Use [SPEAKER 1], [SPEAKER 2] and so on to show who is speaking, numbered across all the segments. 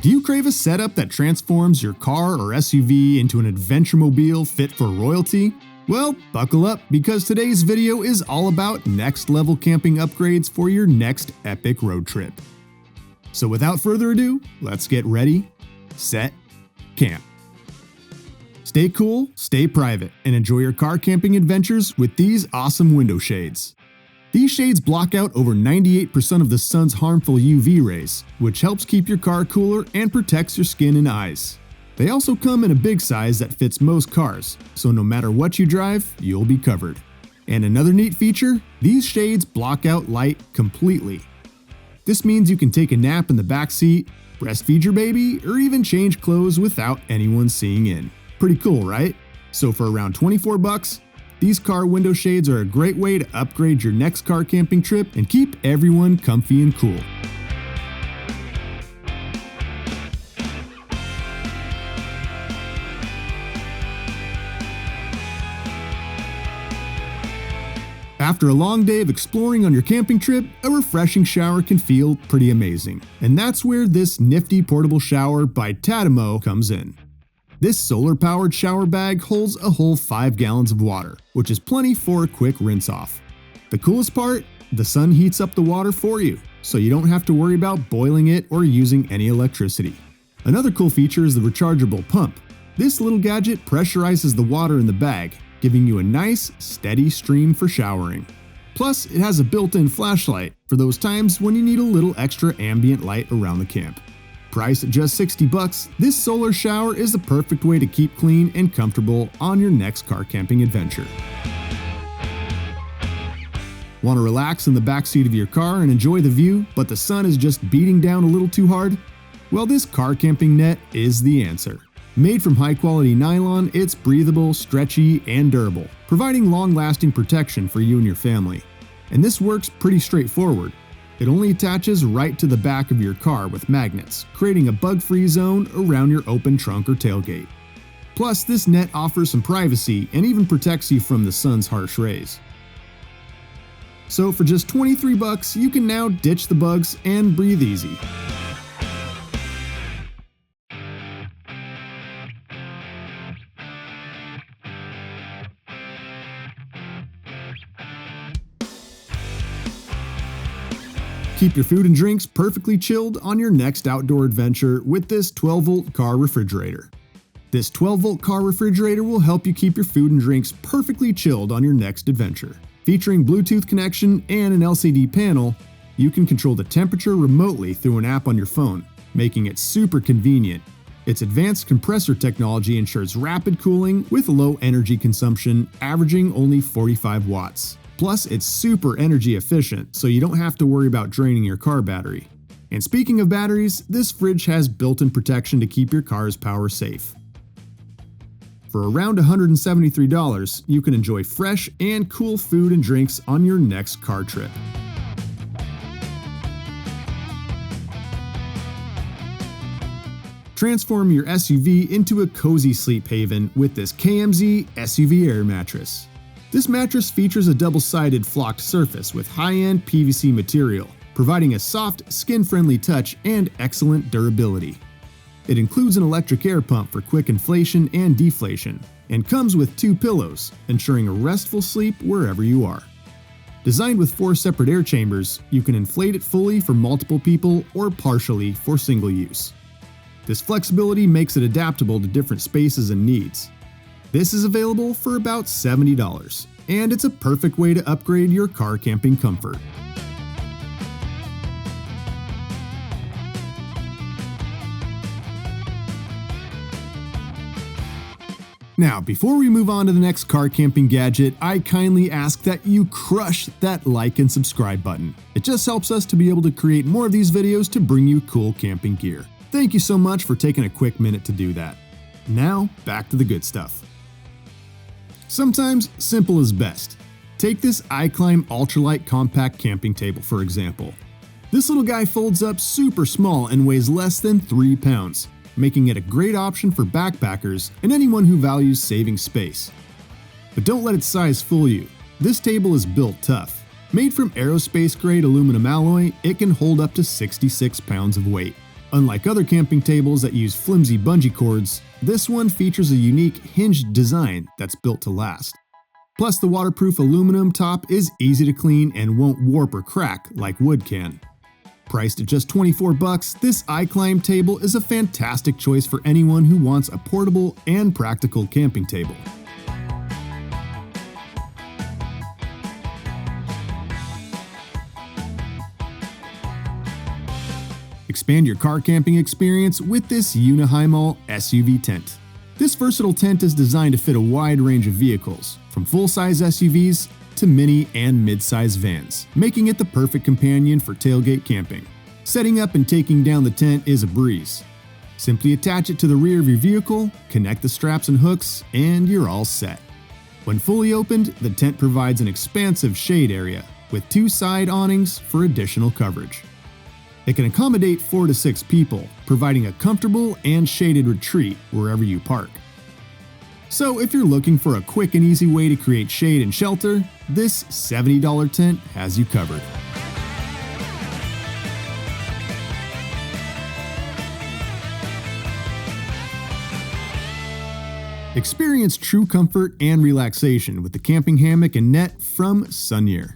[SPEAKER 1] Do you crave a setup that transforms your car or SUV into an adventure-mobile fit for royalty? Well, buckle up because today's video is all about next-level camping upgrades for your next epic road trip. So without further ado, let's get ready, set, camp. Stay cool, stay private, and enjoy your car camping adventures with these awesome window shades. These shades block out over 98% of the sun's harmful UV rays, which helps keep your car cooler and protects your skin and eyes. They also come in a big size that fits most cars, so no matter what you drive, you'll be covered. And another neat feature, these shades block out light completely. This means you can take a nap in the back seat, breastfeed your baby, or even change clothes without anyone seeing in. Pretty cool, right? So for around $24, these car window shades are a great way to upgrade your next car camping trip and keep everyone comfy and cool. After a long day of exploring on your camping trip, a refreshing shower can feel pretty amazing. And that's where this nifty portable shower by Tadomoe comes in. This solar-powered shower bag holds a whole 5 gallons of water, which is plenty for a quick rinse off. The coolest part? The sun heats up the water for you, so you don't have to worry about boiling it or using any electricity. Another cool feature is the rechargeable pump. This little gadget pressurizes the water in the bag, giving you a nice, steady stream for showering. Plus, it has a built-in flashlight for those times when you need a little extra ambient light around the camp. Priced at just $60, this solar shower is the perfect way to keep clean and comfortable on your next car camping adventure. Want to relax in the backseat of your car and enjoy the view, but the sun is just beating down a little too hard? Well, this car camping net is the answer. Made from high-quality nylon, it's breathable, stretchy, and durable, providing long-lasting protection for you and your family. And this works pretty straightforward. It only attaches right to the back of your car with magnets, creating a bug-free zone around your open trunk or tailgate. Plus, this net offers some privacy and even protects you from the sun's harsh rays. So for just $23, you can now ditch the bugs and breathe easy. Keep your food and drinks perfectly chilled on your next outdoor adventure with this 12-volt car refrigerator. This 12-volt car refrigerator will help you keep your food and drinks perfectly chilled on your next adventure. Featuring Bluetooth connection and an LCD panel, you can control the temperature remotely through an app on your phone, making it super convenient. Its advanced compressor technology ensures rapid cooling with low energy consumption, averaging only 45 watts. Plus, it's super energy efficient, so you don't have to worry about draining your car battery. And speaking of batteries, this fridge has built-in protection to keep your car's power safe. For around $173, you can enjoy fresh and cool food and drinks on your next car trip. Transform your SUV into a cozy sleep haven with this KMZ SUV Air mattress. This mattress features a double-sided flocked surface with high-end PVC material, providing a soft, skin-friendly touch and excellent durability. It includes an electric air pump for quick inflation and deflation, and comes with 2 pillows, ensuring a restful sleep wherever you are. Designed with 4 separate air chambers, you can inflate it fully for multiple people or partially for single use. This flexibility makes it adaptable to different spaces and needs. This is available for about $70, and it's a perfect way to upgrade your car camping comfort. Now, before we move on to the next car camping gadget, I kindly ask that you crush that like and subscribe button. It just helps us to be able to create more of these videos to bring you cool camping gear. Thank you so much for taking a quick minute to do that. Now, back to the good stuff. Sometimes simple is best. Take this iClimb Ultralight compact camping table for example. This little guy folds up super small and weighs less than 3 pounds, making it a great option for backpackers and anyone who values saving space. But don't let its size fool you. This table is built tough. Made from aerospace-grade aluminum alloy, it can hold up to 66 pounds of weight. Unlike other camping tables that use flimsy bungee cords, this one features a unique hinged design that's built to last. Plus, the waterproof aluminum top is easy to clean and won't warp or crack like wood can. Priced at just $24, this iClimb table is a fantastic choice for anyone who wants a portable and practical camping table. Expand your car camping experience with this UNIHIMAL SUV tent. This versatile tent is designed to fit a wide range of vehicles, from full-size SUVs to mini and mid-size vans, making it the perfect companion for tailgate camping. Setting up and taking down the tent is a breeze. Simply attach it to the rear of your vehicle, connect the straps and hooks, and you're all set. When fully opened, the tent provides an expansive shade area with 2 side awnings for additional coverage. It can accommodate 4 to 6 people, providing a comfortable and shaded retreat wherever you park. So if you're looking for a quick and easy way to create shade and shelter, this $70 tent has you covered. Experience true comfort and relaxation with the camping hammock and net from Sunyear.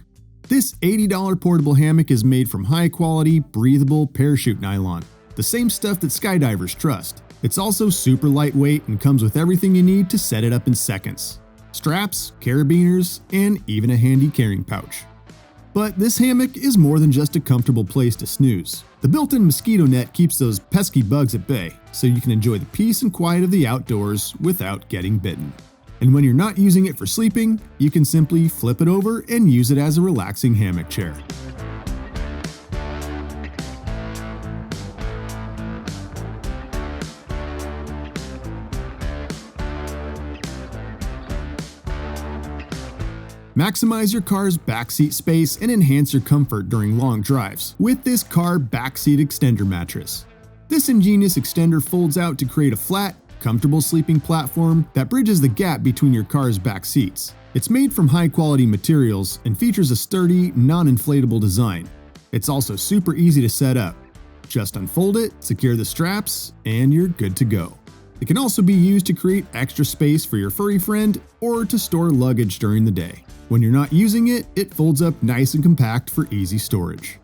[SPEAKER 1] This $80 portable hammock is made from high-quality, breathable parachute nylon, the same stuff that skydivers trust. It's also super lightweight and comes with everything you need to set it up in seconds: straps, carabiners, and even a handy carrying pouch. But this hammock is more than just a comfortable place to snooze. The built-in mosquito net keeps those pesky bugs at bay, so you can enjoy the peace and quiet of the outdoors without getting bitten. And when you're not using it for sleeping, you can simply flip it over and use it as a relaxing hammock chair. Maximize your car's backseat space and enhance your comfort during long drives with this car backseat extender mattress. This ingenious extender folds out to create a flat, comfortable sleeping platform that bridges the gap between your car's back seats. It's made from high-quality materials and features a sturdy, non-inflatable design. It's also super easy to set up. Just unfold it, secure the straps, and you're good to go. It can also be used to create extra space for your furry friend or to store luggage during the day. When you're not using it, it folds up nice and compact for easy storage.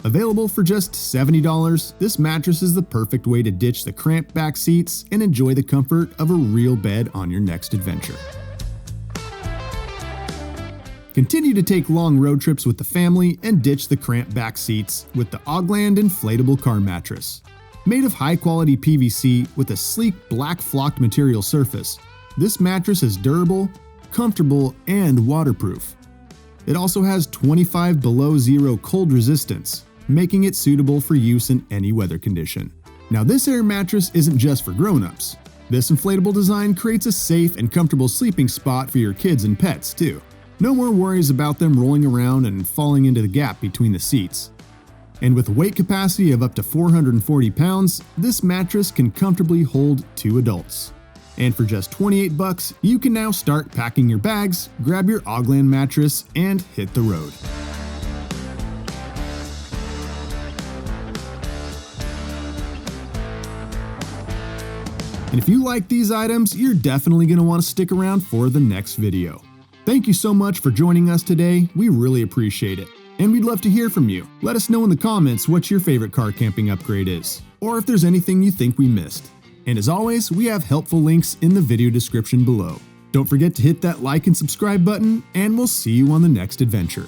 [SPEAKER 1] Available for just $70, this mattress is the perfect way to ditch the cramped back seats and enjoy the comfort of a real bed on your next adventure. Continue to take long road trips with the family and ditch the cramped back seats with the OGLAND inflatable car mattress. Made of high-quality PVC with a sleek black flocked material surface, this mattress is durable, comfortable, and waterproof. It also has 25 below zero cold resistance, making it suitable for use in any weather condition. Now, this air mattress isn't just for grown-ups. This inflatable design creates a safe and comfortable sleeping spot for your kids and pets, too. No more worries about them rolling around and falling into the gap between the seats. And with a weight capacity of up to 440 pounds, this mattress can comfortably hold 2 adults. And for just $28, you can now start packing your bags, grab your OGLAND mattress, and hit the road. And if you like these items, you're definitely going to want to stick around for the next video. Thank you so much for joining us today. We really appreciate it. And we'd love to hear from you. Let us know in the comments what your favorite car camping upgrade is, or if there's anything you think we missed. And as always, we have helpful links in the video description below. Don't forget to hit that like and subscribe button, and we'll see you on the next adventure.